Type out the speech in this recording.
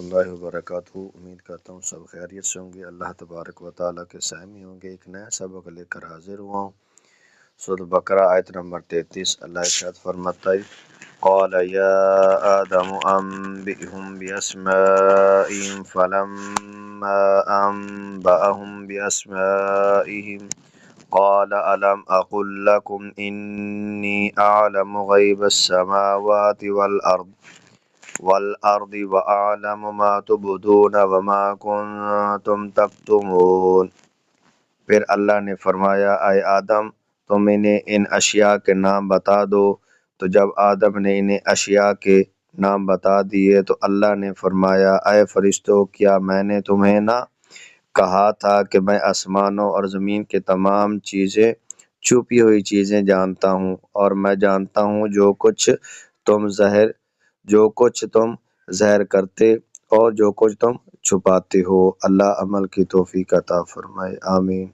اللہ وبرکاتہ۔ امید کرتا ہوں سب خیریت سے ہوں گے، اللہ تبارک و تعالیٰ کے سامع ہوں گے۔ ایک نیا سبق لے کر حاضر ہوا ہوں۔ سورۃ بقرہ آیت نمبر 33۔ اللہ ارشاد فرماتا ہے قال یا آدم انبئهم باسمائهم فلما انبأهم باسمائهم قال ألم أقل لكم إني أعلم غيب السماوات والأرض وأعلم ما تبدون وما كنتم تكتمون۔ پھر اللہ نے فرمایا اے آدم تم انہیں ان اشیاء کے نام بتا دو۔ تو جب آدم نے انہیں اشیاء کے نام بتا دیے تو اللہ نے فرمایا اے فرشتوں کیا میں نے تمہیں نہ کہا تھا کہ میں آسمانوں اور زمین کے تمام چیزیں چھپی ہوئی چیزیں جانتا ہوں، اور میں جانتا ہوں جو کچھ تم ظاہر کرتے اور جو کچھ تم چھپاتے ہو۔ اللہ عمل کی توفیق عطا فرمائے، آمین۔